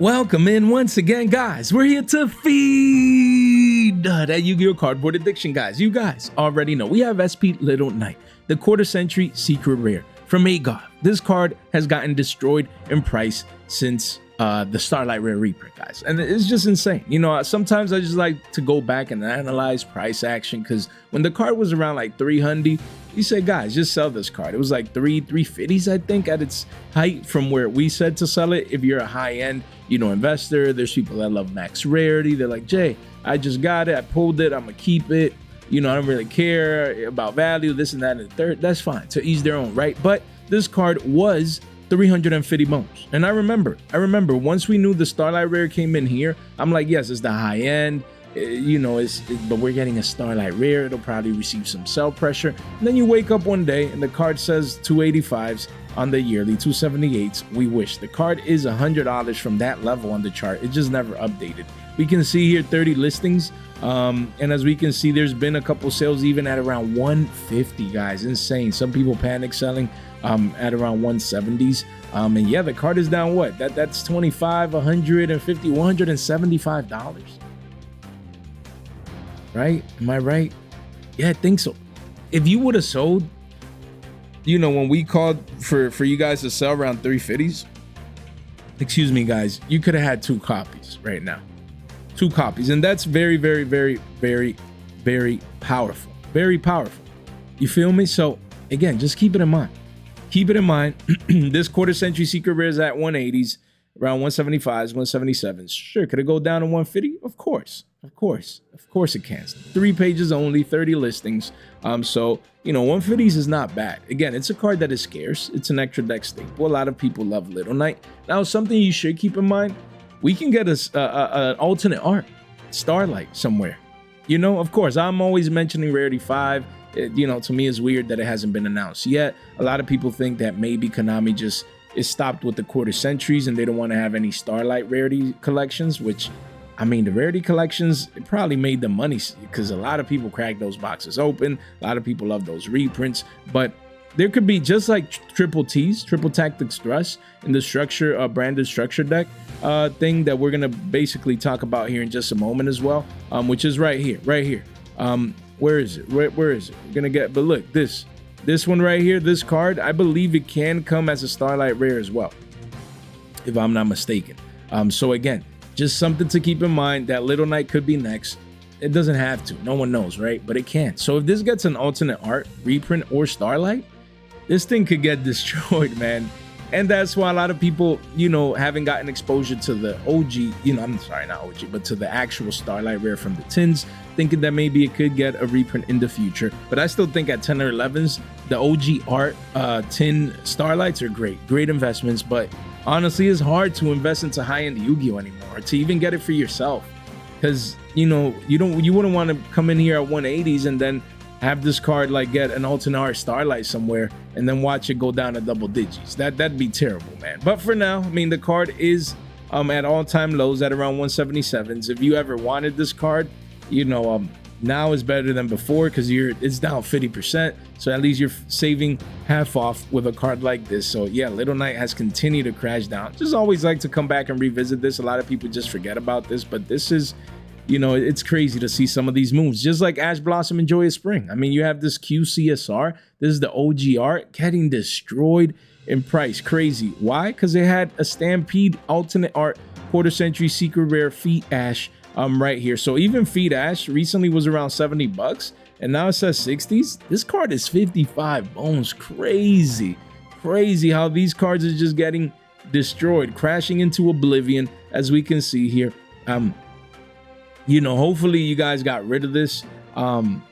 Welcome in once again, guys. We're here to feed that Yu-Gi-Oh cardboard addiction, guys. You guys already know we have SP Little Knight, the quarter century secret rare from Yugioh. This card has gotten destroyed in price since the Starlight Rare reprint, guys, and it's just insane. You know, sometimes I just like to go back and analyze price action, because when the card was around like 300, you said, guys, just sell this card. It was like 350s, I think, at its height from where we said to sell it. If you're a high-end, you know, investor, there's people that love max rarity. They're like, Jay, I just got it, I pulled it, I'm gonna keep it. You know, I don't really care about value, this and that and the third. That's fine, to each their own, right? But this card was 350 bones. And I remember once we knew the Starlight Rare came in here, I'm like, yes, it's the high end, you know, but we're getting a Starlight Rare. It'll probably receive some sell pressure. And then you wake up one day and the card says 285s on the yearly, 278s. We wish. The card is $100 from that level on the chart. It just never updated. We can see here 30 listings. And as we can see, there's been a couple sales even at around 150, guys. Insane. Some people panic selling at around 170s. And yeah, the card is down what? That's $25, $150, $175. Right? Am I right? Yeah, I think so. If you would have sold, you know, when we called for you guys to sell around 350s, excuse me, guys, you could have had 2 copies right now. 2 copies. And that's very, very, very, very, very powerful. Very powerful. You feel me? So again, just keep it in mind. Keep it in mind. This quarter century secret rare is at 180s, around 175s, 177s. Sure, could it go down to 150? Of course. Of course it can. 3 pages only, 30 listings. So, you know, 150s is not bad. Again, it's a card that is scarce. It's an extra deck staple. A lot of people love Little Knight. Now, something you should keep in mind, we can get an alternate art, Starlight, somewhere. You know, of course, I'm always mentioning Rarity 5. You know, to me, it's weird that it hasn't been announced yet. A lot of people think that maybe Konami just is stopped with the quarter centuries and they don't want to have any Starlight Rarity collections, which, I mean, the Rarity collections, it probably made them money because a lot of people crack those boxes open. A lot of people love those reprints, but there could be, just like Triple T's, Triple Tactics Thrust, in the structure, branded structure deck thing that we're going to basically talk about here in just a moment as well, which is right here. Where is it? Where is it? We're going to get, but look, this one right here, this card, I believe it can come as a Starlight Rare as well, if I'm not mistaken. So again, just something to keep in mind, that Little Knight could be next. It doesn't have to. No one knows, right? But it can. So if this gets an alternate art, reprint, or Starlight, this thing could get destroyed, man. And that's why a lot of people, you know, haven't gotten exposure to the OG, you know, I'm sorry, not OG, but to the actual Starlight Rare from the tins, thinking that maybe it could get a reprint in the future. But I still think at 10 or 11s, the OG art tin Starlights are great investments. But honestly, it's hard to invest into high-end Yu-Gi-Oh anymore, to even get it for yourself. Because, you know, you wouldn't want to come in here at 180s and then have this card like get an alternate art Starlight somewhere and then watch it go down to double digits. That'd be terrible, man. But for now, I mean, the card is at all-time lows at around 177s. If you ever wanted this card, you know, now is better than before because it's down 50%. So at least you're saving half off with a card like this. So yeah, Little Knight has continued to crash down. Just always like to come back and revisit this. A lot of people just forget about this, but this is, you know, it's crazy to see some of these moves, just like Ash Blossom and Joyous Spring. I mean, you have this QCSR. This is the OG art getting destroyed in price. Crazy. Why? Because they had a Stampede alternate art quarter century secret rare Feet Ash right here. So even Feet Ash recently was around 70 bucks and now it says 60s. This card is 55 bones. Crazy how these cards are just getting destroyed, crashing into oblivion, as we can see here. You know, hopefully you guys got rid of this,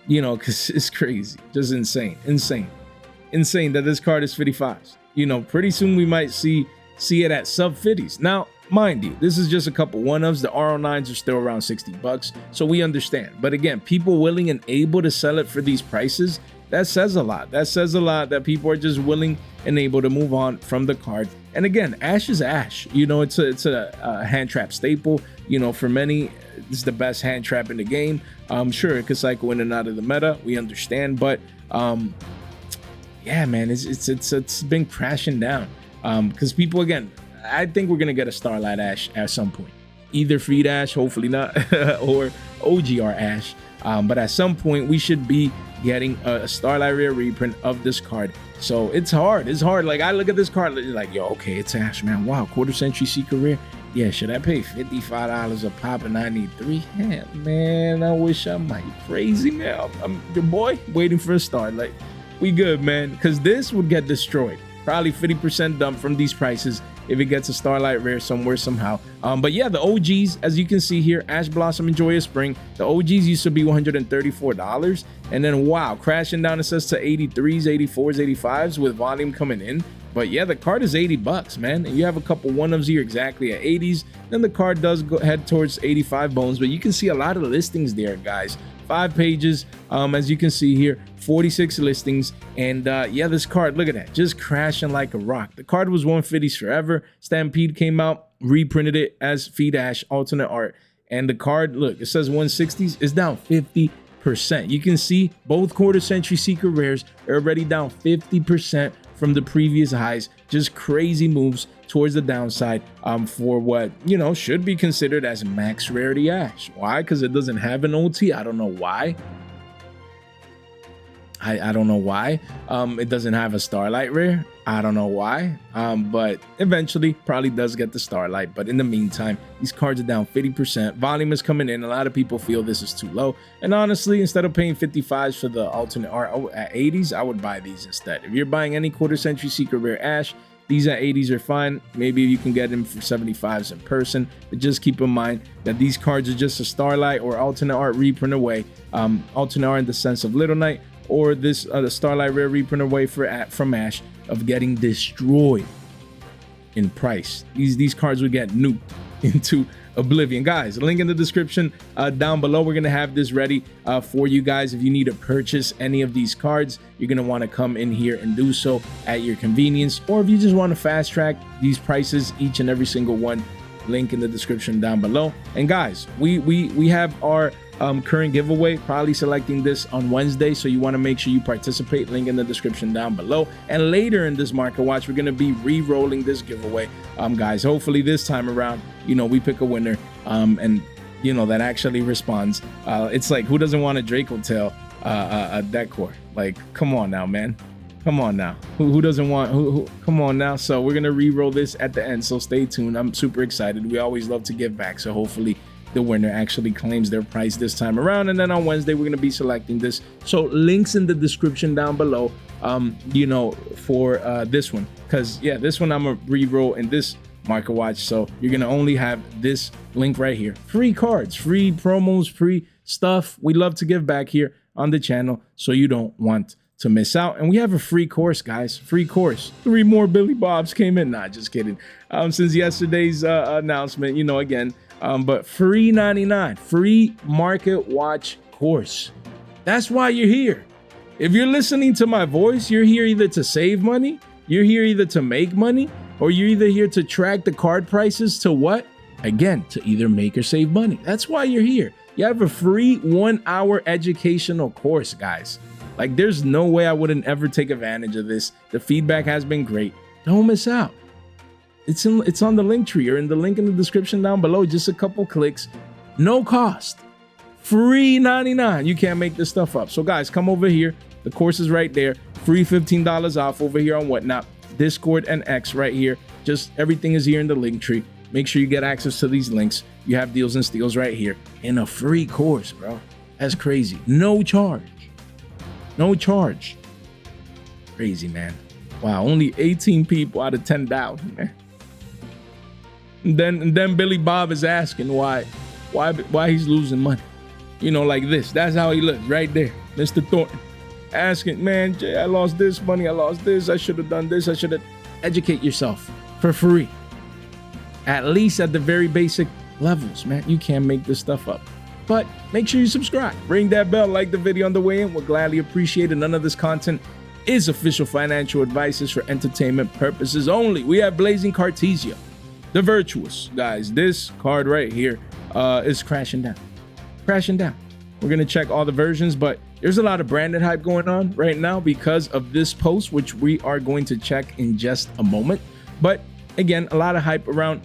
you know, because it's crazy, just insane that this card is 55s. You know, pretty soon we might see it at sub 50s. Now, mind you, this is just a couple one-ofs. The RO9s are still around 60 bucks, so we understand. But again, people willing and able to sell it for these prices, that says a lot. That says a lot that people are just willing and able to move on from the card. And again, Ash is Ash. You know, it's a hand trap staple. You know, for many, it's the best hand trap in the game. Sure, it could cycle in and out of the meta. We understand, but yeah, man, it's been crashing down. Because people, again, I think we're gonna get a Starlight Ash at some point, either Freed Ash, hopefully not, or OGR Ash. But at some point we should be getting a Starlight Rare reprint of this card. So it's hard. Like, I look at this card like, yo, okay, it's Ash, man. Wow, quarter century secret rare. Yeah, should I pay $55 a pop and I need 3? Yeah, man, I wish I might. Crazy, man. I'm your boy waiting for a start. Like, we good, man, because this would get destroyed. Probably 50% dump from these prices if it gets a Starlight Rare somewhere, somehow. But yeah, the OGs, as you can see here, Ash Blossom and Joyous Spring, the OGs used to be $134. And then, wow, crashing down, it says, to 83s, 84s, 85s with volume coming in. But yeah, the card is $80, man. And you have a couple one-ofs here exactly at 80s. Then the card does go head towards 85 bones. But you can see a lot of listings there, guys. 5 pages, as you can see here, 46 listings. And yeah, this card, look at that, just crashing like a rock. The card was 150s forever. Stampede came out, reprinted it as Feed Ash alternate art. And the card, look, it says 160s, it's down 50%. You can see both quarter century secret rares are already down 50% from the previous highs. Just crazy moves towards the downside for what, you know, should be considered as max rarity Ash. Why? Because it doesn't have an OT. I don't know why. I don't know why. It doesn't have a Starlight Rare. I don't know why. But eventually probably does get the Starlight. But in the meantime, these cards are down 50%. Volume is coming in. A lot of people feel this is too low. And honestly, instead of paying 55s for the alternate art at 80s, I would buy these instead. If you're buying any quarter century secret rare Ash, these at 80s are fine. Maybe you can get them for 75s in person. But just keep in mind that these cards are just a Starlight or alternate art reprint away. Alternate art in the sense of Little Knight, or this the Starlight Rare reprint away from Ash of getting destroyed in price. These cards would get nuked into oblivion. Guys, link in the description down below. We're gonna have this ready for you guys. If you need to purchase any of these cards, you're gonna want to come in here and do so at your convenience, or if you just want to fast track these prices, each and every single one, link in the description down below. And guys, we have our current giveaway, probably selecting this on Wednesday, so you want to make sure you participate. Link in the description down below. And later in this market watch, we're going to be re-rolling this giveaway, guys. Hopefully this time around, you know, we pick a winner and you know that actually responds. It's like, who doesn't want a Draco tail decor? Like, come on now, man. Come on now. Who doesn't want who come on now. So we're gonna re-roll this at the end, so stay tuned. I'm super excited. We always love to give back, so hopefully the winner actually claims their prize this time around. And then on Wednesday we're gonna be selecting this, so links in the description down below, you know, for this one, because yeah, this one I'm gonna re-roll in this market watch. So you're gonna only have this link right here. Free cards, free promos, free stuff. We love to give back here on the channel, so you don't want to miss out. And we have a free course, guys. Free course. 3 more Billy Bobs came in. Nah, just kidding. Since yesterday's announcement, you know, again, but free 99, free market watch course. That's why you're here. If you're listening to my voice, you're here either to save money, you're here either to make money, or you're either here to track the card prices to what? Again, to either make or save money. That's why you're here. You have a free 1-hour educational course, guys. Like, there's no way I wouldn't ever take advantage of this. The feedback has been great. Don't miss out. It's on the link tree or in the link in the description down below. Just a couple clicks, no cost, free 99. You can't make this stuff up. So guys, come over here. The course is right there. Free $15 off over here on Whatnot, Discord, and X right here. Just everything is here in the link tree. Make sure you get access to these links. You have deals and steals right here in a free course, bro. That's crazy. No charge. No charge. Crazy, man. Wow, only 18 people out of 10,000, man. And then Billy Bob is asking why he's losing money. You know, like this. That's how he looks right there. Mr. Thornton asking, man, Jay, I lost this money. I lost this. I should have done this. I should have. Educate yourself for free. At least at the very basic levels, man. You can't make this stuff up. But make sure you subscribe, ring that bell, like the video on the way in. We'll gladly appreciate it. None of this content is official financial advice. It's for entertainment purposes only. We have Blazing Cartesia, the Virtuous. Guys, this card right here is crashing down. Crashing down. We're going to check all the versions, but there's a lot of branded hype going on right now because of this post, which we are going to check in just a moment. But again, a lot of hype around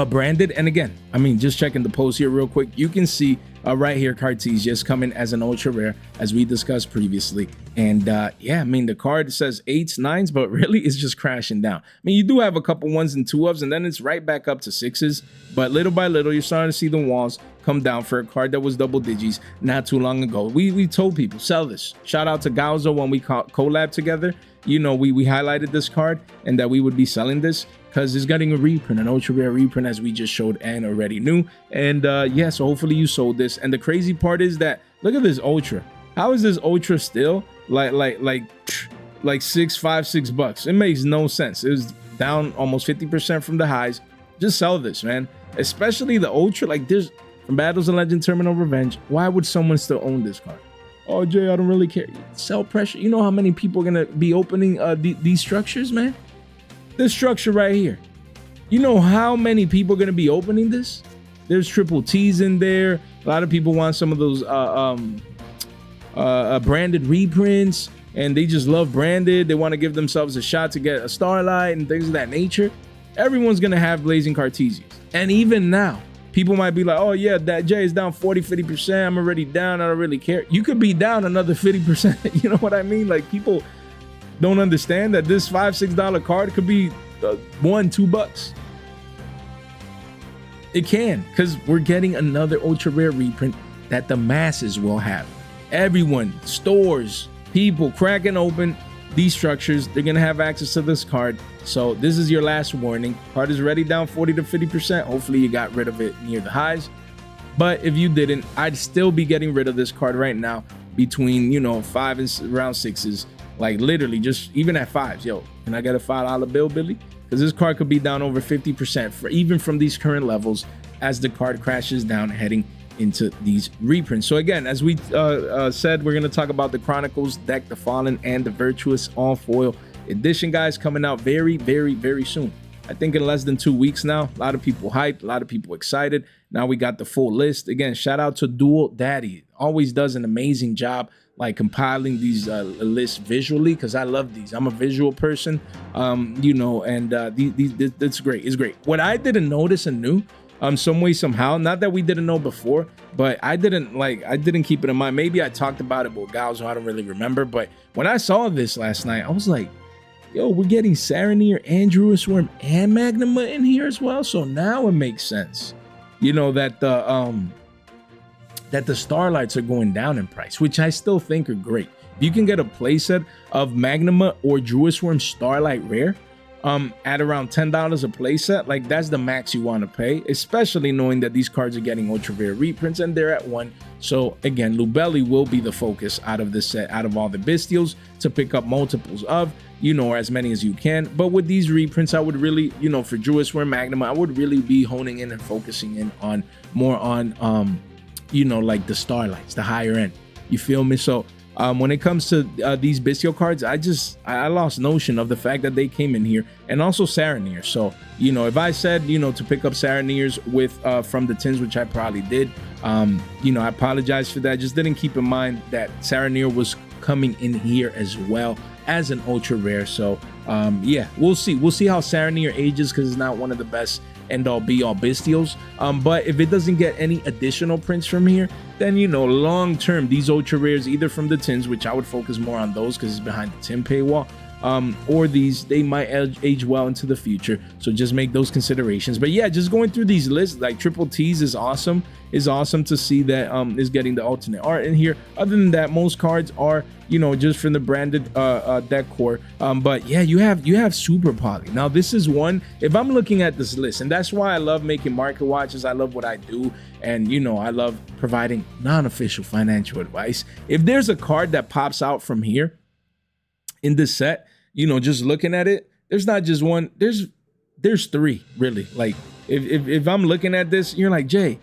branded. And again, I mean, just checking the post here real quick, you can see right here, Cartesius coming as an ultra rare, as we discussed previously. And yeah, I mean, the card says 8s, 9s, but really it's just crashing down. I mean, you do have a couple 1s and 2s, and then it's right back up to 6s. But little by little, you're starting to see the walls come down for a card that was double digis not too long ago. We told people, sell this. Shout out to Gauzo when we collab together. You know, we highlighted this card and that we would be selling this because it's getting a reprint, an ultra rare reprint, as we just showed and already knew. And yeah, so hopefully you sold this. And the crazy part is that, look at this ultra. How is this ultra still like $6, $5, $6? It makes no sense. It was down almost 50% from the highs. Just sell this, man. Especially the ultra. Like, there's from Battles of Legend, Terminal Revenge. Why would someone still own this card? Oh, Jay, I don't really care. Sell pressure. You know how many people are gonna be opening these structures, man? This structure right here. You know how many people are gonna be opening this? There's triple T's in there. A lot of people want some of those branded reprints, and they just love branded. They want to give themselves a shot to get a Starlight and things of that nature. Everyone's gonna have Blazing Cartesians. And even now, people might be like, oh yeah, that J is down 40-50%. I'm already down. I don't really care. You could be down another 50%. You know what I mean? Like, people don't understand that this $5-6 card could be $1-2. It can, because we're getting another ultra rare reprint that the masses will have. Everyone, stores, people cracking open these structures, they're gonna have access to this card. So this is your last warning. Card is already down 40-50%. Hopefully you got rid of it near the highs. But if you didn't, I'd still be getting rid of this card right now between, you know, 5 and around 6s. Like, literally, just even at 5s. Yo, can I get a $5 bill, Billy? Because this card could be down over 50% for even from these current levels as the card crashes down heading into these reprints. So again, as we said, we're going to talk about the Chronicles deck, the Fallen, and the Virtuous all foil edition, guys, coming out very, very, very soon. I think in less than 2 weeks now. A lot of people hyped, a lot of people excited. Now we got the full list. Again, shout out to Duel Daddy. Always does an amazing job like compiling these lists visually, because I love these. I'm a visual person, you know, and it's great. It's great. What I didn't notice and knew some way, somehow, not that we didn't know before, but I didn't keep it in mind. Maybe I talked about it with Gauzo, I don't really remember. But when I saw this last night, I was like, yo, we're getting Saronir and Druisworm and Magnuma in here as well. So now it makes sense, you know, that the Starlights are going down in price, which I still think are great. If you can get a playset of Magnuma or Druisworm Starlight Rare at around $10 a playset, like, that's the max you want to pay, especially knowing that these cards are getting ultra rare reprints and they're at 1. So again, Lubelli will be the focus out of this set, out of all the Bestials, to pick up multiples of, you know, as many as you can. But with these reprints, I would really, you know, for Druisworm, Magnuma, I would really be honing in and focusing in on more on you know, like the Starlights, the higher end. You feel me? So when it comes to these Bestial cards, I lost notion of the fact that they came in here, and also Saronir. So, you know, if I said, you know, to pick up Saronirs with from the tins, which I probably did, you know, I apologize for that. I just didn't keep in mind that Saronir was coming in here as well as an ultra rare. So yeah, we'll see how Saronir ages, because it's not one of the best end all be all Bestials. But if it doesn't get any additional prints from here, then, you know, long term, these ultra rares, either from the tins, which I would focus more on those because it's behind the tin paywall, or these, they might age well into the future. So just make those considerations. But yeah, just going through these lists, like triple T's is awesome. Is awesome to see that is getting the alternate art in here. Other than that, most cards are, you know, just from the branded deck core. But yeah, you have Super Poly. Now this is one, if I'm looking at this list, and that's why I love making market watches, I love what I do, and, you know, I love providing non-official financial advice. If there's a card that pops out from here in this set, you know, just looking at it, there's not just one, there's 3 really. Like, if I'm looking at this, you're like, Jay,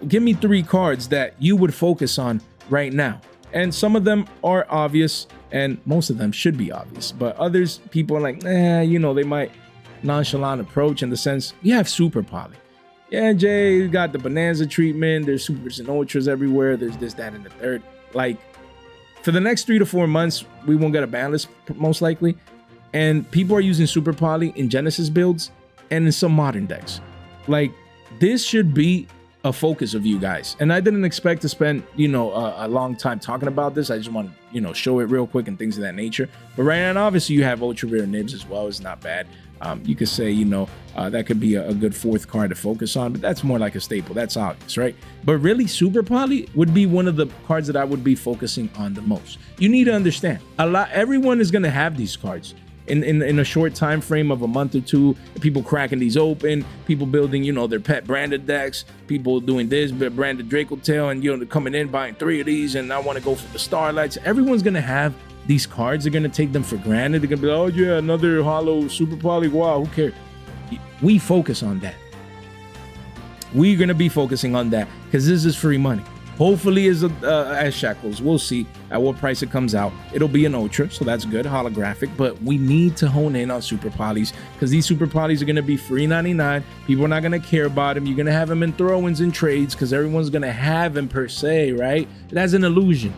give me 3 cards that you would focus on right now. And some of them are obvious, and most of them should be obvious. But others, people are like, you know, they might nonchalant approach in the sense, you have Super Poly. Yeah, Jay, you got the Bonanza treatment. There's Supers and Ultras everywhere. There's this, that, and the third. Like, for the next 3 to 4 months, we won't get a ban list, most likely. And people are using Super Poly in Genesis builds and in some modern decks. Like, this should be a focus of you guys. And I didn't expect to spend, you know, a long time talking about this. I just want to, you know, show it real quick and things of that nature. But right now, obviously, you have ultra rare nibs as well. It's not bad. You could say, you know, that could be a good fourth card to focus on, but that's more like a staple. That's obvious, right? But really, Super Poly would be one of the cards that I would be focusing on the most. You need to understand, everyone is going to have these cards in a short time frame of a month or two. People cracking these open, people building, you know, their pet branded decks, people doing this branded Draco tail, and, you know, coming in buying 3 of these, and I want to go for the Starlights. Everyone's going to have these cards. They're going to take them for granted. They're going to be like, oh yeah, another hollow Super Poly. Wow, who cares? We focus on that. We're going to be focusing on that because this is free money. Hopefully as Shackles, we'll see at what price it comes out. It'll be an ultra, so that's good, holographic, but we need to hone in on Super Polys because these Super Polys are going to be free 99. People are not going to care about them. You're going to have them in throw-ins and trades because everyone's going to have them per se, right? That's an illusion.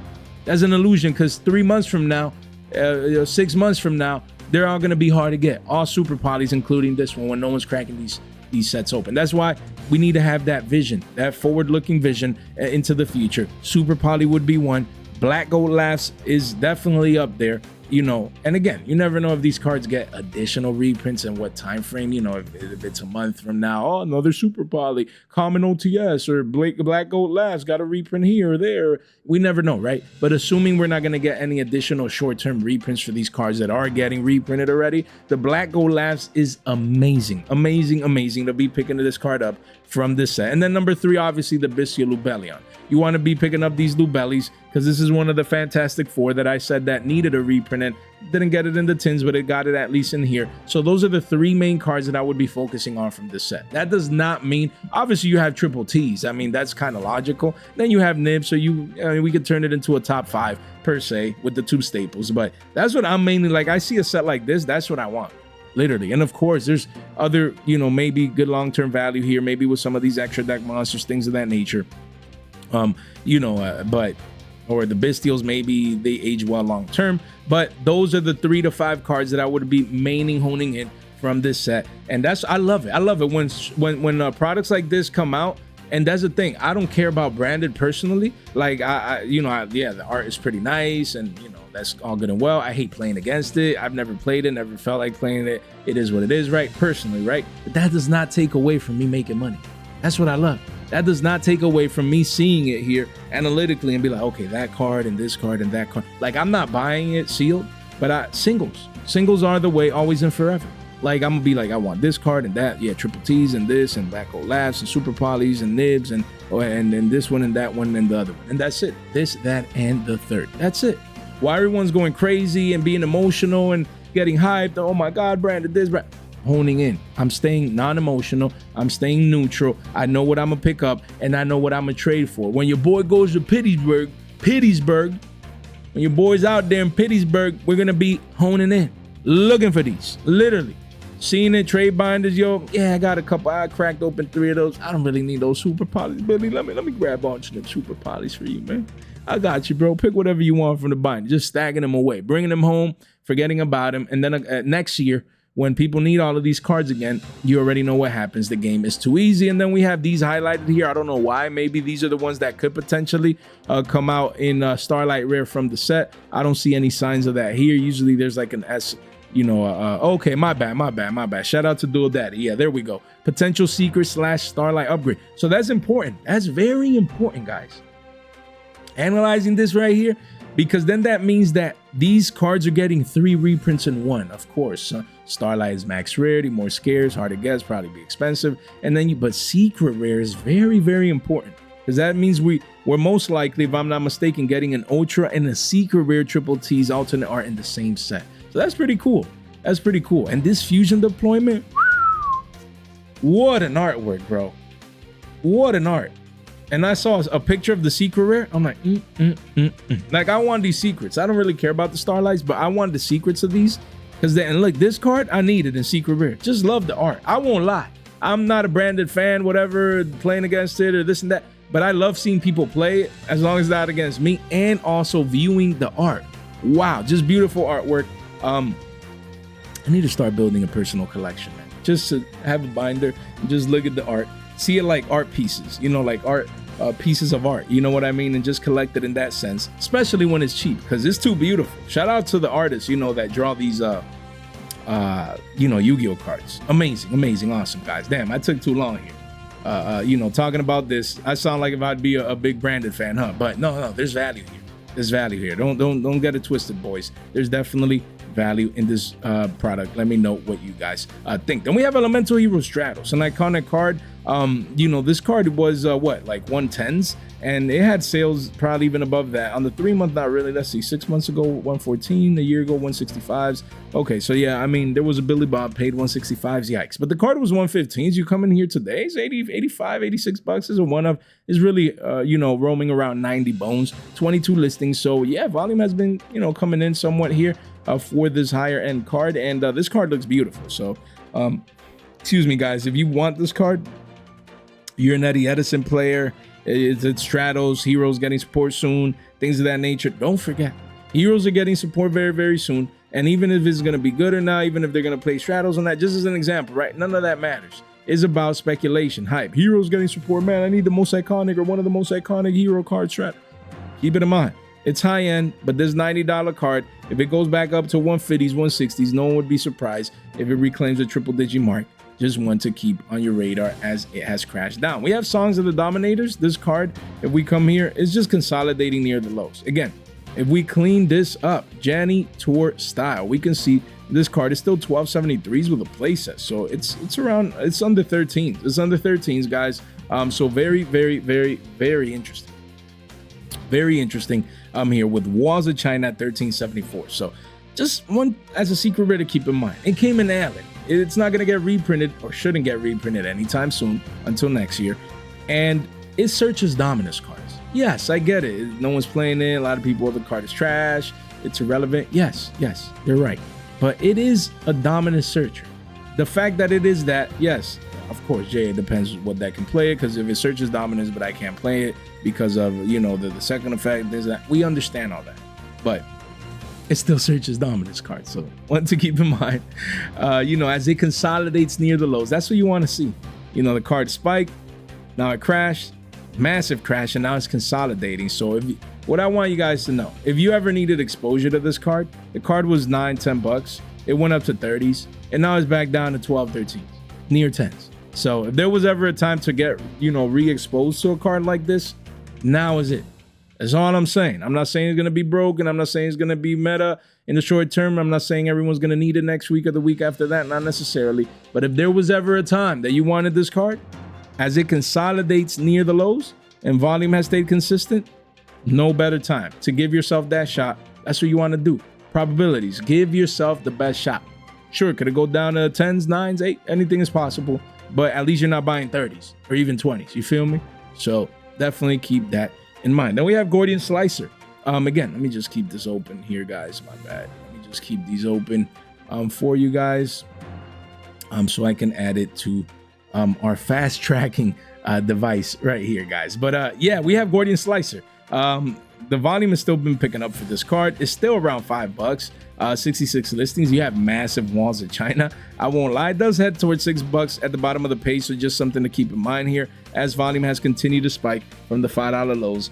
That's an illusion because 3 months from now, 6 months from now, they're all going to be hard to get. All Super Polys, including this one, when no one's cracking these sets open. That's why we need to have that vision, that forward-looking vision into the future. Super Poly would be one. Black Gold Laughs is definitely up there, you know. And again, you never know if these cards get additional reprints and what time frame, you know, if it's a month from now, oh, another Super Poly, common OTS, or Black Gold Laughs got a reprint here or there. We never know, right? But assuming we're not going to get any additional short-term reprints for these cards that are getting reprinted already, the Black Gold Laughs is amazing, amazing, amazing to be picking this card up from this set. And then number 3, obviously, the Bestia Lubellion. You want to be picking up these Lubellis because this is one of the Fantastic Four that I said that needed a reprint and didn't get it in the tins, but it got it at least in here. So those are the 3 main cards that I would be focusing on from this set. That does not mean, obviously, you have triple Ts. I mean, that's kind of logical. Then you have nibs, so we could turn it into a top 5 per se with the 2 staples. But that's what I'm mainly like. I see a set like this, that's what I want. Literally. And of course, there's other, you know, maybe good long-term value here, maybe with some of these extra deck monsters, things of that nature. You know, or the Bestials, maybe they age well long-term, but those are the 3 to 5 cards that I would be mainly honing in from this set. And I love it. I love it when products like this come out. And that's the thing, I don't care about branded personally. Like yeah, the art is pretty nice, and you know, that's all good and well. I hate playing against it. I've never played it, never felt like playing it. It is what it is, right? Personally, right? But that does not take away from me making money. That's what I love. That does not take away from me seeing it here analytically and be like, okay, that card and this card and that card. Like, I'm not buying it sealed, but singles are the way, always and forever. Like, I'm gonna be like, I want this card and that, yeah, triple T's and this and Black Gold Laughs and Super Polys and nibs and then this one and that one and the other one. And that's it. This, that, and the third. That's it. Why everyone's going crazy and being emotional and getting hyped. Oh my God, Brandon, this, Brandon. Honing in. I'm staying non-emotional. I'm staying neutral. I know what I'm gonna pick up and I know what I'm gonna trade for. When your boy goes to Pittsburgh, when your boy's out there in Pittsburgh, we're gonna be honing in, looking for these, literally. Seeing it, trade binders, yo. Yeah, I got a couple. I cracked open 3 of those. I don't really need those Super Polys, Billy. Let me grab a bunch of them Super Polys for you, man. I got you, bro. Pick whatever you want from the binder. Just stacking them away, bringing them home, forgetting about them, and then next year, when people need all of these cards again, you already know what happens. The game is too easy. And then we have these highlighted here. I don't know why. Maybe these are the ones that could potentially come out in Starlight Rare from the set. I don't see any signs of that here. Usually there's like an S, you know, okay, my bad. Shout out to Duel Daddy. Yeah, there we go. Potential secret / Starlight upgrade. So that's important. That's very important, guys. Analyzing this right here, because then that means that these cards are getting 3 reprints in one. Of course, Starlight is max rarity, more scarce, hard to guess, probably be expensive. And then but secret rare is very, very important, because that means we're most likely, if I'm not mistaken, getting an ultra and a secret rare triple T's alternate art in the same set. So that's pretty cool. That's pretty cool. And this fusion deployment, what an artwork, bro. What an art. And I saw a picture of the secret rare. I'm like, Like, I want these secrets. I don't really care about the Starlights, but I want the secrets of these. Because then, look, this card, I need it in secret rare. Just love the art. I won't lie. I'm not a branded fan, whatever, playing against it or this and that. But I love seeing people play it, as long as it's not against me, and also viewing the art. Wow, just beautiful artwork. I need to start building a personal collection, man. Just to have a binder and just look at the art, see it like art pieces, you know, like art pieces of art, you know what I mean, and just collect it in that sense, especially when it's cheap, because it's too beautiful. Shout out to the artists, you know, that draw these you know, Yu-Gi-Oh cards. Amazing, awesome, guys. Damn, I took too long here. You know, talking about this, I sound like if I'd be a big Branded fan, huh? But no, there's value here. There's value here. Don't get it twisted, boys. There's definitely value in this product. Let me know what you guys think. Then we have Elemental Hero Stratos, an iconic card. You know, this card was what, like 110s, and it had sales probably even above that. On the 3-month, not really. Let's see, 6 months ago 114, a year ago 165s. Okay, so yeah, I mean, there was a Billy Bob paid 165s, yikes. But the card was 115s. You come in here today, it's 80, 85, 86 bucks. Is a one of, is really you know, roaming around 90 bones, 22 listings. So yeah, volume has been, you know, coming in somewhat here for this higher end card, and this card looks beautiful. So excuse me, guys, if you want this card, you're an Eddie Edison player, it's Stratos, Heroes getting support soon, things of that nature, don't forget, Heroes are getting support very, very soon. And even if it's going to be good or not, even if they're going to play Stratos on that, just as an example, right? None of that matters. It's about speculation, hype. Heroes getting support, man, I need the most iconic or one of the most iconic hero card Strat. Keep it in mind. It's high end, but this $90 card, if it goes back up to 150s, 160s, no one would be surprised if it reclaims a triple digit mark. Just one to keep on your radar as it has crashed down. We have Songs of the Dominators. This card, if we come here, is just consolidating near the lows. Again, if we clean this up, Janny Tour style, we can see this card is still 1273s with a playset. So it's around, it's under 13s. It's under 13s, guys. So very, very, very, very interesting. Very interesting here with Walls of China at 1374. So just one as a secret rare to keep in mind. It came in Allen. It's not going to get reprinted, or shouldn't get reprinted anytime soon until next year. And it searches Dominus cards. Yes, I get it. No one's playing it. A lot of people, the card is trash. It's irrelevant. Yes, you're right. But it is a Dominus searcher. The fact that it is that, yes, of course, Jay, it depends what that can play it, because if it searches Dominus but I can't play it because of, you know, the second effect, there's that. We understand all that. But it still searches Dominus cards. So one to keep in mind, you know, as it consolidates near the lows, that's what you want to see. You know, the card spiked, now it crashed, massive crash, and now it's consolidating. So what I want you guys to know, if you ever needed exposure to this card, the card was $9-10. It went up to 30s, and now it's back down to 12-13, near 10s. So if there was ever a time to get, you know, re-exposed to a card like this, now is it. That's all I'm saying. I'm not saying it's going to be broken. I'm not saying it's going to be meta in the short term. I'm not saying everyone's going to need it next week or the week after that. Not necessarily. But if there was ever a time that you wanted this card, as it consolidates near the lows and volume has stayed consistent, no better time to give yourself that shot. That's what you want to do. Probabilities. Give yourself the best shot. Sure, could it go down to 10s, 9s, 8? Anything is possible. But at least you're not buying 30s or even 20s. You feel me? So definitely keep that in mind. Then we have Gordian Slicer. Again, let me just keep this open here, guys. My bad. Let me just keep these open for you guys, so I can add it to our fast tracking device right here, guys. But yeah, we have Gordian Slicer. The volume has still been picking up for this card. It's still around $5. 66 listings. You have massive Walls of China. I won't lie, it does head towards $6 at the bottom of the page, so just something to keep in mind here as volume has continued to spike from the $5 lows.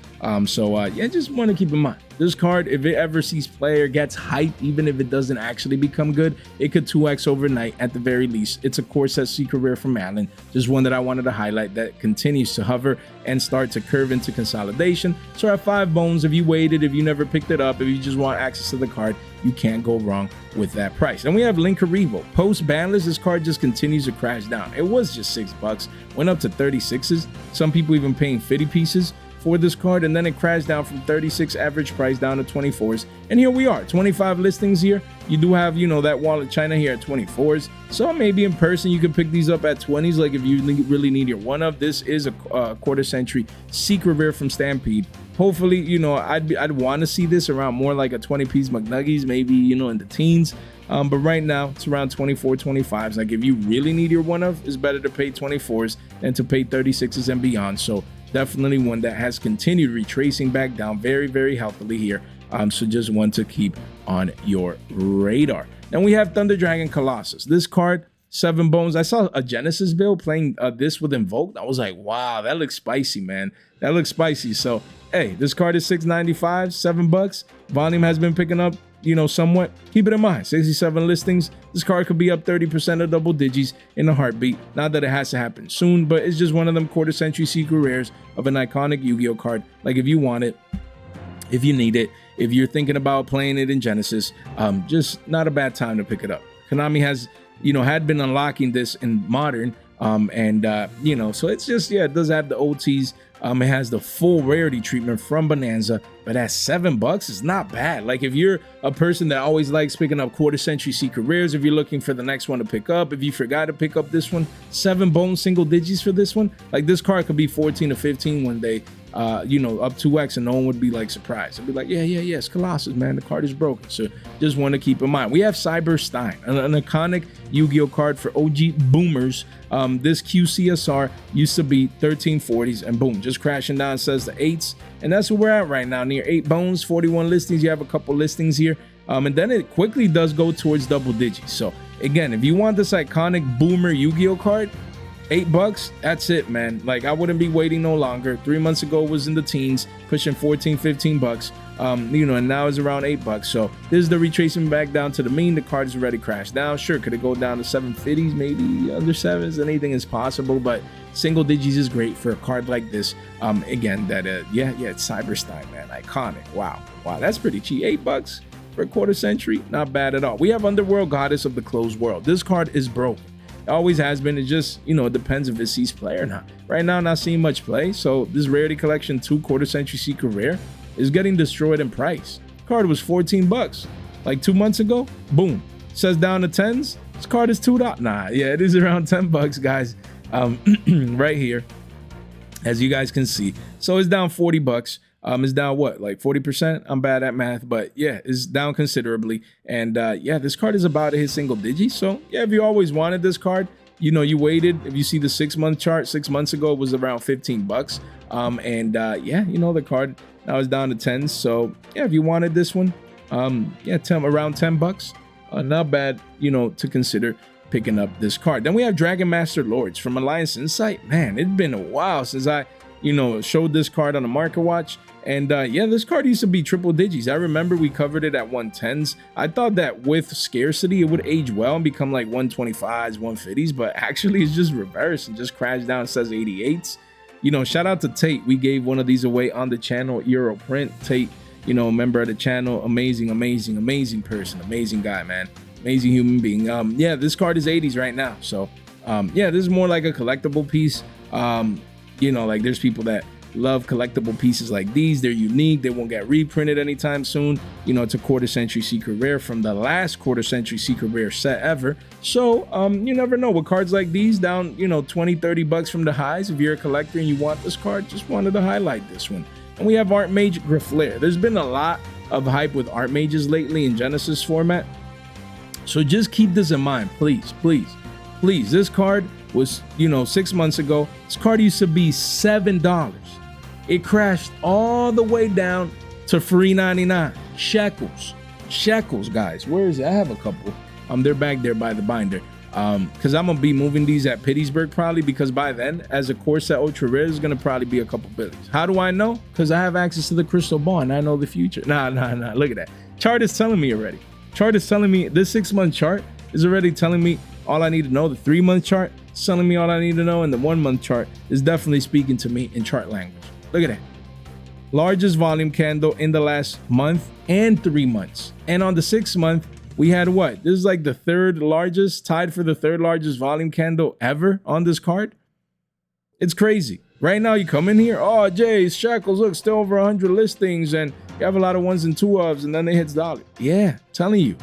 Yeah, just want to keep in mind this card, if it ever sees play or gets hype, even if it doesn't actually become good, it could 2x overnight at the very least. It's a core set secret rare from Allen, just one that I wanted to highlight that continues to hover and start to curve into consolidation. So at 5 bones, if you waited, if you never picked it up, if you just want access to the card, you can't go wrong with that price. And we have Linkaribo. Post banless, this card just continues to crash down. It was just $6, went up to 36s. Some people even paying 50 pieces for this card, and then it crashed down from 36 average price down to 24s. And here we are, 25 listings here. You do have, you know, that Wallet China here at 24s. So maybe in person you can pick these up at 20s, like if you really need your one of. This is a quarter century secret rare from Stampede. Hopefully, you know, I'd want to see this around more like a 20-piece McNuggies, maybe, you know, in the teens. But right now it's around 24, 25s. Like if you really need your one of, it's better to pay 24s than to pay 36s and beyond. So definitely one that has continued retracing back down very, very healthily here. So just one to keep on your radar. Then we have Thunder Dragon Colossus. This card, 7 bones. I saw a Genesis build playing this with Invoked. I was like, wow, that looks spicy, man. That looks spicy. So, hey, this card is $6.95, $7. Volume has been picking up, you know, somewhat. Keep it in mind, 67 listings. This card could be up 30% of double digits in a heartbeat. Not that it has to happen soon, but it's just one of them quarter-century secret rares of an iconic Yu-Gi-Oh card. Like, if you want it, if you need it, if you're thinking about playing it in Genesis, just not a bad time to pick it up. Konami has, you know, had been unlocking this in Modern, you know, so it's just, yeah, it does have the OTs. It has the full rarity treatment from Bonanza, but at $7, it's not bad. Like, if you're a person that always likes picking up quarter-century secret rares, if you're looking for the next one to pick up, if you forgot to pick up this one, 7 bone single digits for this one. Like, this card could be 14 or 15 one day, you know, up 2x, and no one would be like surprised. It'd be like, yeah, it's Colossus, man. The card is broken. So just want to keep in mind. We have Cyber Stein, an iconic Yu-Gi-Oh card for OG boomers. This QCSR used to be 1340s, and boom, just crashing down, says the 8s. And that's where we're at right now, near 8 bones, 41 listings. You have a couple listings here. And then it quickly does go towards double digits. So again, if you want this iconic boomer Yu-Gi-Oh card, $8, that's it, man. Like, I wouldn't be waiting no longer. 3 months ago was in the teens, pushing 14, 15 bucks. You know, and now it's around $8. So this is the retracement back down to the mean. The card is already crashed down. Sure, could it go down to 750s, maybe under 7s? Anything is possible, but single digits is great for a card like this. Again, that yeah, it's Cyberstein, man. Iconic. Wow, that's pretty cheap. $8 for a quarter century, not bad at all. We have Underworld Goddess of the Closed World. This card is broken. It always has been. It just, you know, it depends if it sees play or not. Right now, not seeing much play. So this Rarity Collection 2 quarter century secret rare is getting destroyed in price. Card was $14 like 2 months ago. Boom, says down to 10s. This card is $2. Nah, yeah, it is around $10, guys. Right here, as you guys can see. So it's down $40. It's down what, like 40%? I'm bad at math, but yeah, it's down considerably. And yeah, this card is about to hit single digits. So yeah, if you always wanted this card, you know, you waited. If you see the 6-month chart, 6 months ago it was around $15. Yeah, you know, the card now is down to 10. So yeah, if you wanted this one, yeah, around $10. Not bad, you know, to consider picking up this card. Then we have Dragon Master Lords from Alliance Insight. Man, it's been a while since I, you know, showed this card on the Market Watch. And yeah, this card used to be triple digits. I remember we covered it at 110s. I thought that with scarcity, it would age well and become like 125s, 150s, but actually it's just reversed and just crashed down, says 88s. You know, shout out to Tate. We gave one of these away on the channel, Euro Print. Tate, you know, a member of the channel, amazing person, amazing guy, man. Amazing human being. Yeah, this card is 80s right now. So yeah, this is more like a collectible piece. You know, like there's people that love collectible pieces like these. They're unique. They won't get reprinted anytime soon. You know, it's a quarter century secret rare from the last quarter century secret rare set ever. So you never know with cards like these down, you know, 20, 30 bucks from the highs. If you're a collector and you want this card, just wanted to highlight this one. And we have Archmage Griflair. There's been a lot of hype with Archmages lately in Genesis format. So just keep this in mind, please. This card was, you know, 6 months ago. This card used to be $7. It crashed all the way down to $3.99. Shekels, guys. Where is it? I have a couple. They're back there by the binder. Because I'm gonna be moving these at Pittsburgh probably, because by then, as a core set ultra rare, is gonna probably be a couple billions. How do I know? Because I have access to the crystal ball and I know the future. Nah. Look at that. Chart is telling me already. Chart is telling me, this 6-month chart is already telling me all I need to know. The 3-month chart is telling me all I need to know, and the 1-month chart is definitely speaking to me in chart language. Look at that. Largest volume candle in the last month and 3 months. And on the 6th month, we had what? This is like the 3rd largest, tied for the 3rd largest volume candle ever on this card. It's crazy. Right now, you come in here, oh, Jay, Shekels, look, still over 100 listings, and you have a lot of 1s and 2s, and then they hit dollar. Yeah, telling you.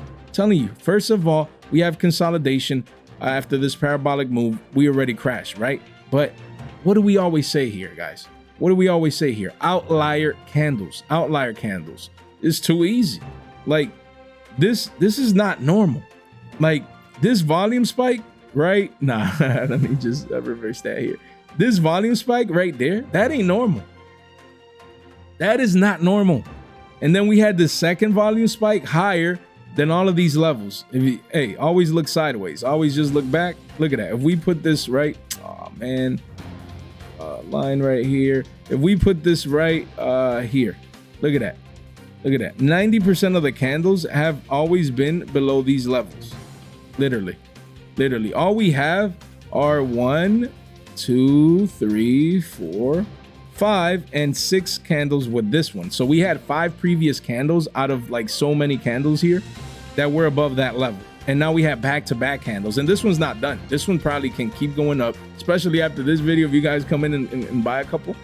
First of all, we have consolidation. After this parabolic move, we already crashed, right? But what do we always say here, guys? What do we always say here? Outlier candles. It's too easy. Like, this is not normal. Like, this volume spike, right? Nah, let me just reverse that here. This volume spike right there, that ain't normal. That is not normal. And then we had the second volume spike higher then all of these levels, if you, hey, always look sideways, always just look back. Look at that. If we put this right, oh man, line right here. If we put this right here, look at that. Look at that. 90% of the candles have always been below these levels. Literally. All we have are 1, 2, 3, 4, 5, and 6 candles with this one. So we had 5 previous candles out of like so many candles here that were above that level. And now we have back-to-back candles. And this one's not done. This one probably can keep going up, especially after this video. If you guys come in and buy a couple,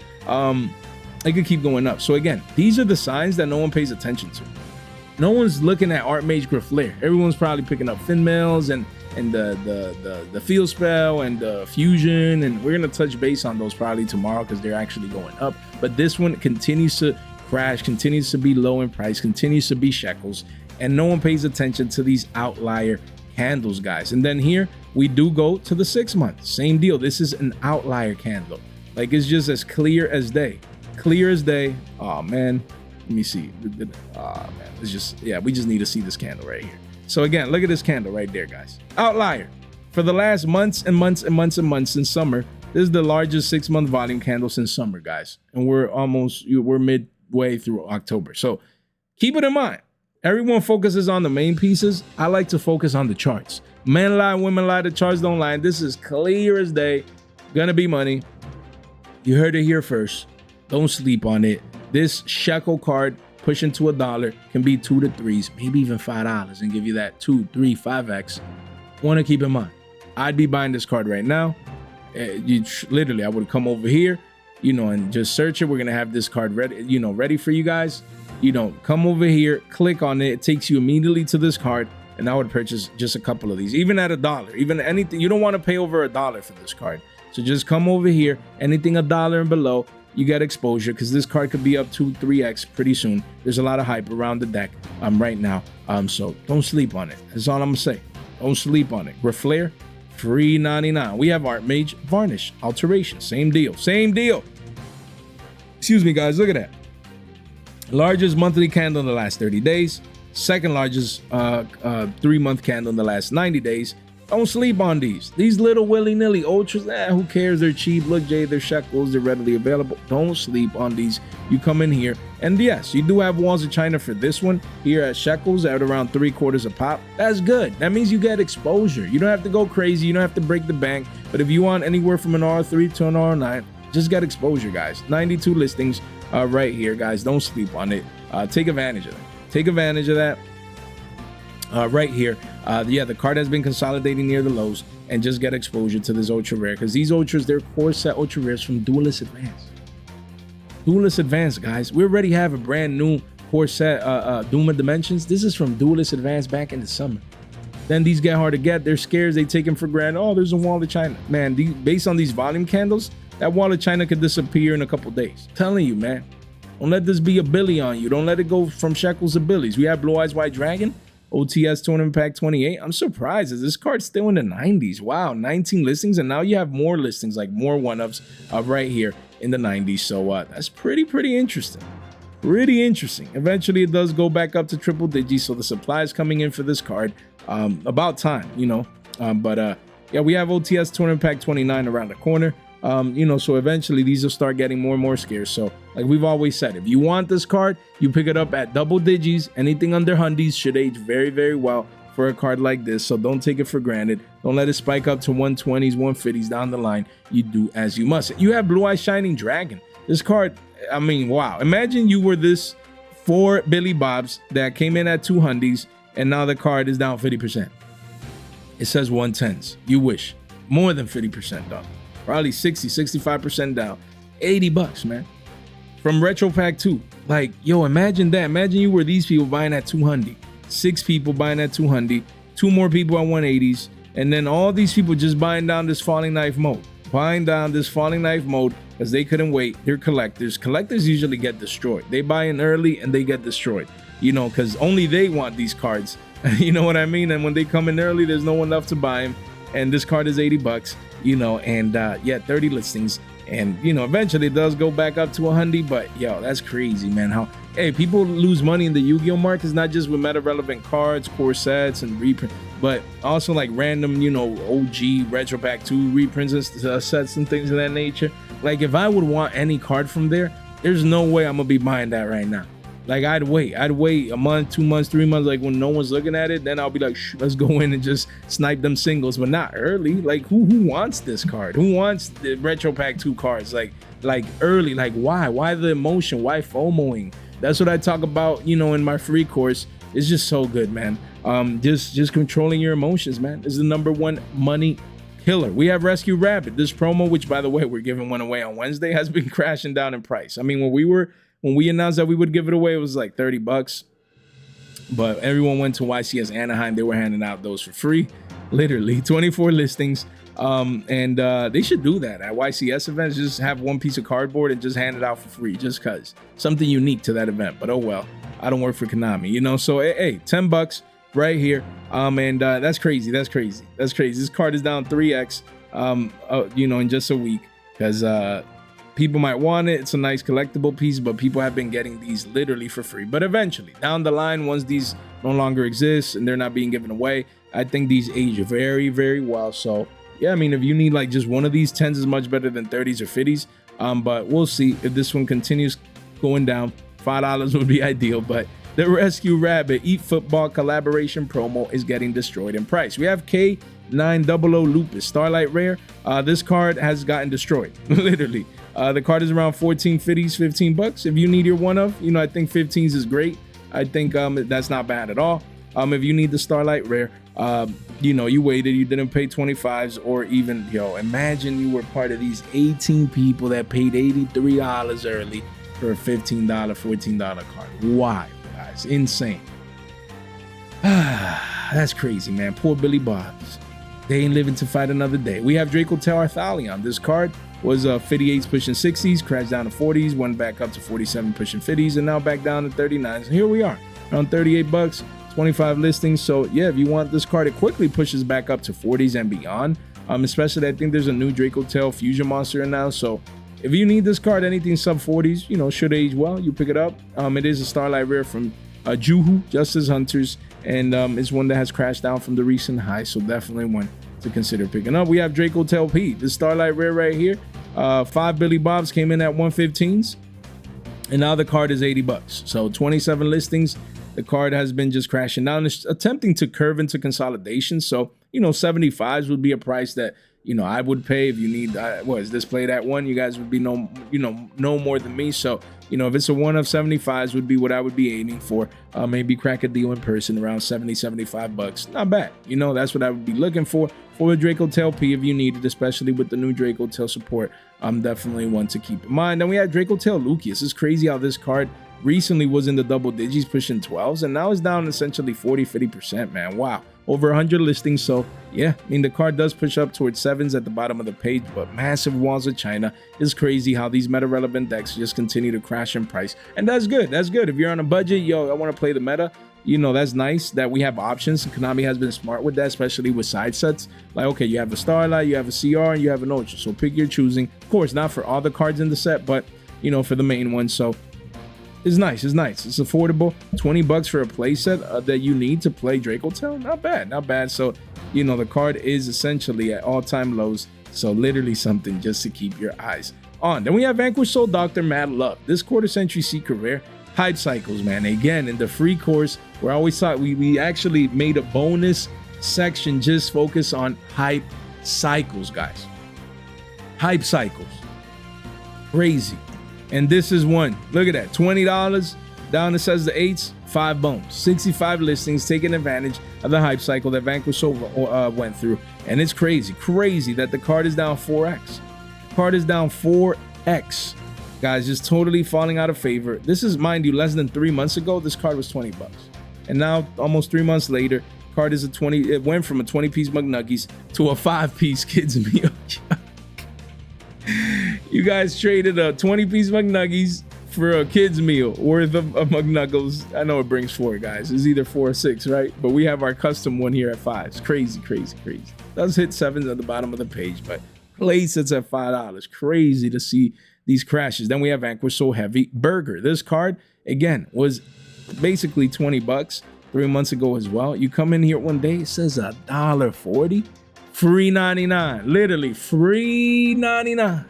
it could keep going up. So again, these are the signs that no one pays attention to. No one's looking at Art Mage Graflair. Everyone's probably picking up Fin Mails and the Field Spell and the Fusion, and we're gonna touch base on those probably tomorrow because they're actually going up. But this one continues to crash, continues to be low in price, continues to be shekels, and no one pays attention to these outlier candles, guys. And then here we do go to the 6 months. Same deal. This is an outlier candle. Like, it's just as clear as day. Clear as day. Oh man, let me see. Oh man, it's just, yeah, we just need to see this candle right here. So again, look at this candle right there, guys. Outlier. For the last months and months and months and months since summer, this is the largest 6-month volume candle since summer, guys. And we're midway through October. So keep it in mind. Everyone focuses on the main pieces. I like to focus on the charts. Men lie, women lie, the charts don't lie. This is clear as day. Gonna be money. You heard it here first. Don't sleep on it. This shekel card pushing to $1 can be 2 to 3s, maybe even $5 and give you that 2, 3, 5x. Want to keep in mind, I'd be buying this card right now. Literally, I would come over here, and just search it. We're gonna have this card ready, ready for you guys. Come over here, click on it. It takes you immediately to this card, and I would purchase just a couple of these, even at $1, even anything. You don't want to pay over $1 for this card, so just come over here. Anything $1 and below, you get exposure, because this card could be up 2, 3x pretty soon. There's a lot of hype around the deck right now. So don't sleep on it. That's all I'm gonna say. Don't sleep on it. Graflair, free 99. We have Art Mage, Varnish, Alteration, same deal. Excuse me, guys. Look at that. Largest monthly candle in the last 30 days. Second largest 3-month candle in the last 90 days. Don't sleep on these. These little willy-nilly ultras, who cares? They're cheap. Look, Jay, they're shekels. They're readily available. Don't sleep on these. You come in here, and yes, you do have Walls of China for this one here at shekels at around 3/4 a pop. That's good. That means you get exposure. You don't have to go crazy. You don't have to break the bank. But if you want anywhere from an R3 to an R9, just get exposure, guys. 92 listings right here, guys. Don't sleep on it. Take advantage of that. Take advantage of that. Right here, the card has been consolidating near the lows, and just get exposure to this ultra rare, because these ultras, they're core set ultra rares from Duelist Advance. Duelist Advance, guys. We already have a brand new core set Doom of Dimensions. This is from Duelist Advance back in the summer. Then these get hard to get. They're scarce. They take them for granted. Oh, there's a Wall of China. Man, based on these volume candles, that Wall of China could disappear in a couple days. I'm telling you, man. Don't let this be a Billy on you. Don't let it go from shekels to Billies. We have Blue Eyes White Dragon. OTS Tournament Pack 28. I'm surprised that this card's still in the 90s. Wow, 19 listings, and now you have more listings, like more one-ups right here in the 90s. So that's pretty interesting. Pretty interesting. Eventually, it does go back up to triple digits, so the supply is coming in for this card. About time, yeah, we have OTS Tournament Pack 29 around the corner. So eventually these will start getting more and more scarce. So like we've always said, if you want this card, you pick it up at double digits. Anything under hundies should age very well for a card like this. So don't take it for granted. Don't let it spike up to 120s, 150s down the line. You do as you must. You have Blue Eye Shining Dragon. This card, I mean, wow. Imagine you were this 4 Billy Bobs that came in at 2 hundies, and now the card is down 50%. It says 110s. You wish. More than 50% down. Probably 60, 65% down. $80, man. From Retro Pack 2. Like, yo, imagine that. Imagine you were these people buying at 200. 6 people buying at 200. 2 more people at 180s. And then all these people just buying down this Falling Knife mode. Buying down this Falling Knife mode because they couldn't wait. They're collectors. Collectors usually get destroyed. They buy in early and they get destroyed. Because only they want these cards. You know what I mean? And when they come in early, there's no one enough to buy them. And this card is $80. you know, and yeah, 30 listings. And, you know, eventually it does go back up to 100, but yo, that's crazy, man. How, hey, people lose money in the Yu-Gi-Oh market. It's not just with meta relevant cards, core sets, and reprint, but also like random, you know, OG Retro Pack 2 reprints and sets and things of that nature. Like, if I would want any card from there, there's no way I'm gonna be buying that right now. Like, I'd wait a month, 2 months, 3 months, like when no one's looking at it, then I'll be like, let's go in and just snipe them singles, but not early. Like, who wants this card? Who wants the Retro Pack 2 cards? Like early, like why the emotion? Why FOMOing? That's what I talk about, you know, in my free course. It's just so good, man. Just controlling your emotions, man, is the #1 money killer. We have Rescue Rabbit. This promo, which by the way, we're giving one away on Wednesday, has been crashing down in price. I mean, when we announced that we would give it away, it was like $30, but everyone went to YCS Anaheim. They were handing out those for free, literally 24 listings. And they should do that at YCS events. Just have one piece of cardboard and just hand it out for free, just cause something unique to that event. But oh well, I don't work for Konami, you know. So hey, $10 right here. And that's crazy. That's crazy. This card is down 3x. You know, in just a week, because people might want it. It's a nice collectible piece, but people have been getting these literally for free. But eventually, down the line, once these no longer exist and they're not being given away, I think these age very, very well. So yeah, I mean, if you need like just one of these, 10s is much better than 30s or 50s. But we'll see if this one continues going down. $5 would be ideal, but the Rescue Rabbit Eat Football collaboration promo is getting destroyed in price. We have K900 Lupus Starlight Rare. This card has gotten destroyed, literally. The card is around 14 50s, $15. If you need your one of, you know, I think 15s is great. I think that's not bad at all. If you need the Starlight Rare, you know, you waited, you didn't pay 25s, or even, yo, imagine you were part of these 18 people that paid $83 early for a $15, $14 card. Why, guys? Insane. That's crazy, man. Poor Billy Bobs. They ain't living to fight another day. We have Draco Arthalion. This card was 58s pushing 60s, crashed down to 40s, went back up to 47 pushing 50s, and now back down to 39s. And here we are, around $38, 25 listings. So yeah, if you want this card, it quickly pushes back up to 40s and beyond. Especially, I think there's a new Draco Tail Fusion Monster in now. So if you need this card, anything sub 40s, you know, should age well, you pick it up. It is a Starlight Rare from Juhu, Justice Hunters, and it's one that has crashed down from the recent high, so definitely one to consider picking up. We have Draco Tail P, the Starlight Rare right here. 5 Billy Bobs came in at 115s, and now the card is $80. So 27 listings. The card has been just crashing down. It's attempting to curve into consolidation. So, you know, 75s would be a price that, you know, I would pay. If you need, what is this played at 1? You guys would be no more than me. So, you know, if it's a one of 75s would be what I would be aiming for. Maybe crack a deal in person around 70, $75. Not bad. You know, that's what I would be looking for a Draco Tail P if you need it, especially with the new Draco Tail support. I'm definitely one to keep in mind. Then we have Draco Tail Lucius. It's crazy how this card recently was in the double digits pushing 12s, and now it's down essentially 40-50%, man. Wow, over 100 listings. So yeah, I mean, the card does push up towards 7s at the bottom of the page, but massive walls of China. Is crazy how these meta relevant decks just continue to crash in price, and that's good. If you're on a budget, yo, I want to play the meta, you know, that's nice that we have options. Konami has been smart with that, especially with side sets. Like, okay, you have a Starlight, you have a CR, and you have an Ultra, so pick your choosing. Of course, not for all the cards in the set, but you know, for the main ones. So it's nice. It's affordable. $20 for a playset that you need to play Draco Tail. Not bad. So, you know, the card is essentially at all-time lows. So literally something just to keep your eyes on. Then we have Vanquish Soul Doctor Mad Love. This quarter century secret rare. Hype cycles, man. Again, in the free course, where I always thought we actually made a bonus section just focus on hype cycles, guys. Hype cycles. Crazy. And this is one. Look at that. $20 down. It says the 8s, 5 bones. 65 listings, taking advantage of the hype cycle that Vanquish Soul went through. And it's crazy that the card is down 4x. Card is down 4x. Guys, just totally falling out of favor. This is, mind you, less than 3 months ago, this card was $20. And now, almost 3 months later, card is a 20. It went from a 20-piece McNuggies to a 5-piece kids meal. You guys traded a 20-piece McNuggies for a kids meal worth of McNuggles. I know it brings 4, guys. It's either 4 or 6, right? But we have our custom one here at 5. It's crazy. Does hit 7s at the bottom of the page, but Play sets at $5. Crazy to see these crashes. Then we have Vanquish So Heavy Burger. This card, again, was basically 20 bucks 3 months ago as well. You come in here one day, it says $1.40. Free 99. Literally free 99.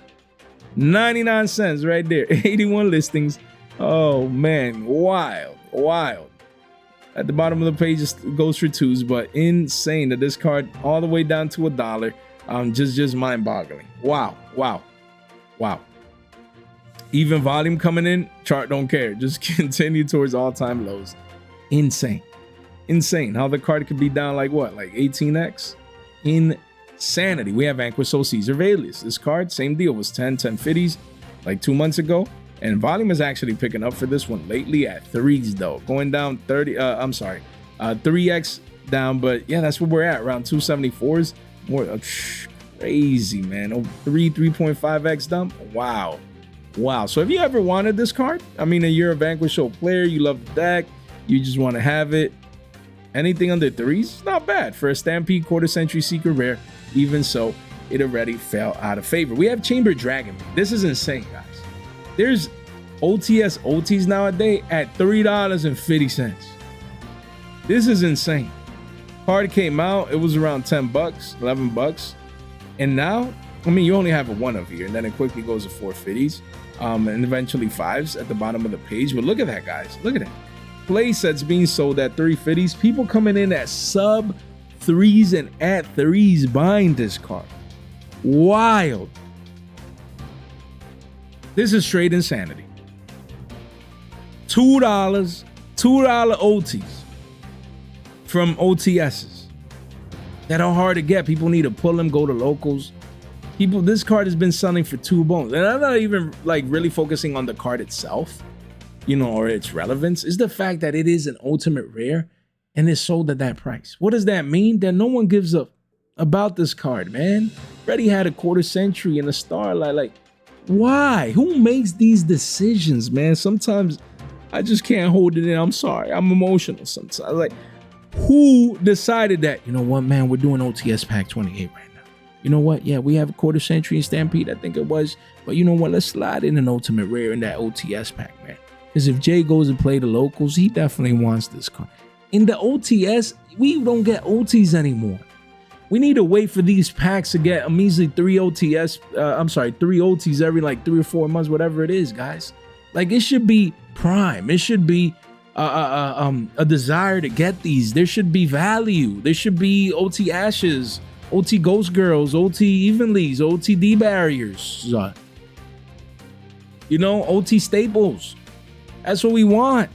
99 cents right there. 81 listings. Oh, man. Wild. Wild. At the bottom of the page, it goes for twos, but insane that this card all the way down to $1. Just mind-boggling. Wow. Even volume coming in, chart don't care. Just continue towards all-time lows. Insane how the card could be down like what, like 18x? Insanity. We have Vanquish So Caesar Valius. This card, same deal, was 1050s like 2 months ago, and volume is actually picking up for this one lately at threes though, going down 3x down, but yeah, that's where we're at, around 274s. More crazy, man. 3.5x dump. Wow. So if you ever wanted this card, I mean, you're a Vanquish So player, you love the deck, you just want to have it, anything under threes, it's not bad for a Stampede quarter century secret rare. Even so, it already fell out of favor. We have Chamber Dragon. This is insane, guys. There's OTs nowadays at $3.50. This is insane. Card came out, it was around 10 bucks, 11 bucks. And now, I mean, you only have a one of here, and then it quickly goes to 450s, and eventually fives at the bottom of the page. But look at that, guys. Look at that. Play sets being sold at 350s. People coming in at sub threes and at threes buying this card. Wild. This is straight insanity. $2 OTs from OTSs that are hard to get. People need to pull them, go to locals. This card has been selling for 2 bones. And I'm not even like really focusing on the card itself, you know, or its relevance. Is the fact that it is an ultimate rare and it's sold at that price. What does that mean? That no one gives up about this card, man. Already had a quarter century in the Starlight. Like, why? Who makes these decisions, man? Sometimes I just can't hold it in. I'm sorry. I'm emotional sometimes. Like, who decided that? You know what, man? We're doing OTS pack 28 right now. You know what? Yeah, we have a quarter century in Stampede, I think it was. But you know what? Let's slide in an ultimate rare in that OTS pack, man. Because if Jay goes and play the locals, he definitely wants this card. In the OTS, we don't get OTs anymore. We need to wait for these packs to get a measly 3 OTs every like 3 or 4 months, whatever it is, guys. Like, it should be prime. It should be a desire to get these. There should be value. There should be OT Ashes, OT Ghost Girls, OT Evenlies, OT D Barriers. You know, OT Staples. That's what we want.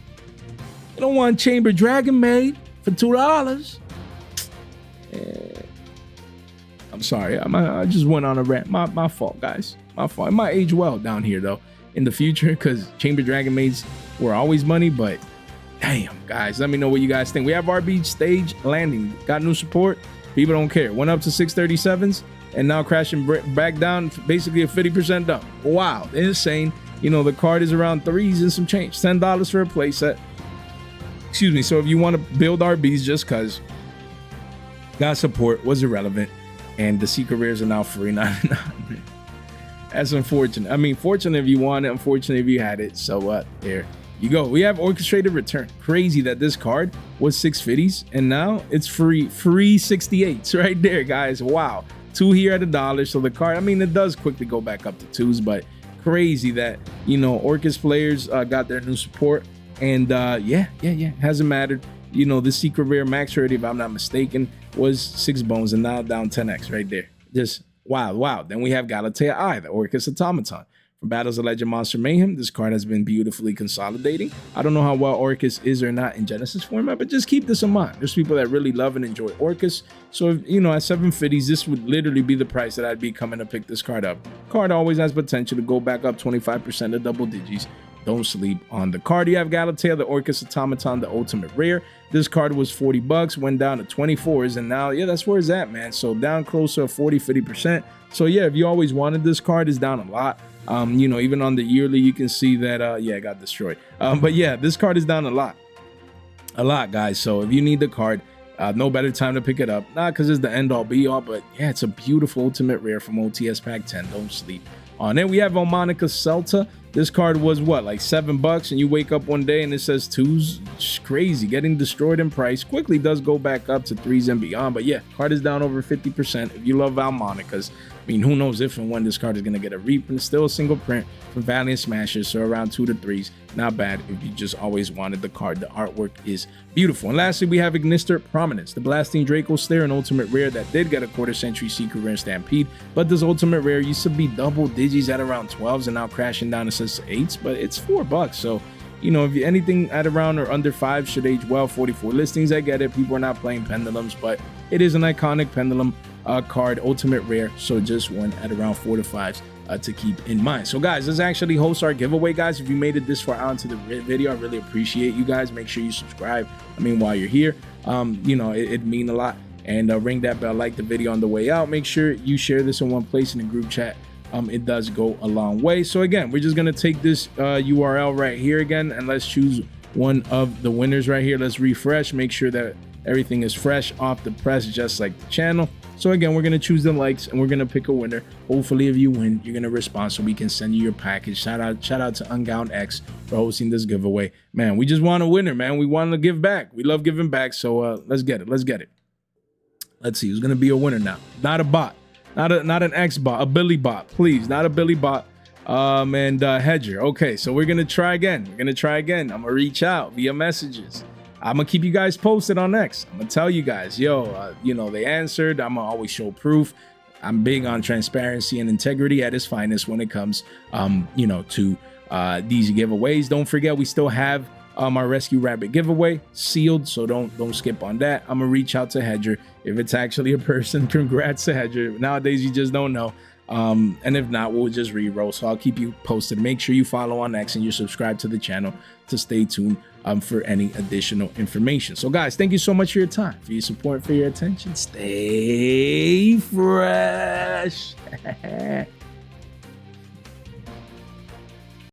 You don't want Chamber Dragon made for $2. I'm sorry. I just went on a rant. My fault, guys. My fault. It might age well down here, though, in the future, because Chamber Dragon maids were always money. But damn, guys, let me know what you guys think. We have RB Stage Landing. Got new support. People don't care. Went up to 637s and now crashing back down, basically a 50% dump. Wow, insane. You know, the card is around threes and some change. $10 for a playset. Excuse me. So if you want to build RBs just because, got support, was irrelevant, and the secret rares are now free 99. That's unfortunate. I mean, fortunate if you want it, unfortunate if you had it. So what? There you go. We have Orchestrated Return. Crazy that this card was 650s and now it's free 68s right there, guys. Wow. 2 here at $1. So the card, I mean, it does quickly go back up to 2s, but crazy that, you know, Orcus players got their new support. And yeah, hasn't mattered. You know, the secret rare max rarity, if I'm not mistaken, was 6 bones and now down 10x right there. Just wow. Then we have Galatea Eye, the Orcus Automaton. From Battles of Legend Monster Mayhem, this card has been beautifully consolidating. I don't know how well Orcus is or not in Genesis format, but just keep this in mind. There's people that really love and enjoy Orcus. So, if, you know, at 750s, this would literally be the price that I'd be coming to pick this card up. Card always has potential to go back up 25% to double digits. Don't sleep on the card. You have Galatea, the Orcus Automaton, the ultimate rare. This card was 40 bucks, went down to 24s, and now, yeah, that's where it's at, man. So down closer to 40-50%. So yeah, if you always wanted this card, it's down a lot. You know, even on the yearly, you can see that, yeah, it got destroyed. But yeah, this card is down a lot, guys. So if you need the card, No better time to pick it up. Not because it's the end all be all, but yeah, it's a beautiful ultimate rare from OTS Pack 10. Don't sleep on it. We have Monica Celta. This card was what, like $7, and you wake up one day and it says 2s. It's crazy. Getting destroyed in price. Quickly does go back up to 3s and beyond, but yeah, card is down over 50%. If you love Monicas, I mean, who knows if and when this card is going to get a reprint. Still a single print from Valiant Smashers, so around 2 to 3s. Not bad if you just always wanted the card. The artwork is beautiful. And lastly, we have Ignister Prominence, the Blasting Draco Slayer, an ultimate rare that did get a quarter-century secret rare Stampede, but this ultimate rare used to be double digis at around 12s and now crashing down to 8s, but it's $4. So, you know, if you anything at around or under 5 should age well. 44 listings, I get it. People are not playing pendulums, but it is an iconic pendulum card, ultimate rare, so just one at around 4 to 5s to keep in mind. So guys, let's actually host our giveaway. Guys, if you made it this far out into the video, I really appreciate you guys. Make sure you subscribe. I mean, while you're here, you know, it mean a lot. And ring that bell, like the video on the way out. Make sure you share this in one place in the group chat. It does go a long way. So again, we're just gonna take this URL right here again, and let's choose one of the winners right here. Let's refresh, make sure that everything is fresh off the press, just like the channel. So again, we're gonna choose the likes and we're gonna pick a winner. Hopefully, if you win, you're gonna respond so we can send you your package. Shout out to Ungowned X for hosting this giveaway. Man, we just want a winner, man. We want to give back. We love giving back. So let's get it. Let's get it. Let's see who's gonna be a winner now. Not a bot, not an X bot, a Billy bot, please. Not a Billy bot. And Hedger. Okay, so we're gonna try again. I'm gonna reach out via messages. I'm gonna keep you guys posted on X. I'm gonna tell you guys, yo, you know, they answered. I'm gonna always show proof. I'm big on transparency and integrity at its finest when it comes, you know, to these giveaways. Don't forget, we still have our Rescue Rabbit giveaway sealed, so don't skip on that. I'm gonna reach out to Hedger. If it's actually a person, congrats to Hedger. Nowadays, you just don't know. And if not, we'll just re-roll. So I'll keep you posted. Make sure you follow on X and you subscribe to the channel to stay tuned for any additional information. So guys, thank you so much for your time, for your support, for your attention. Stay fresh.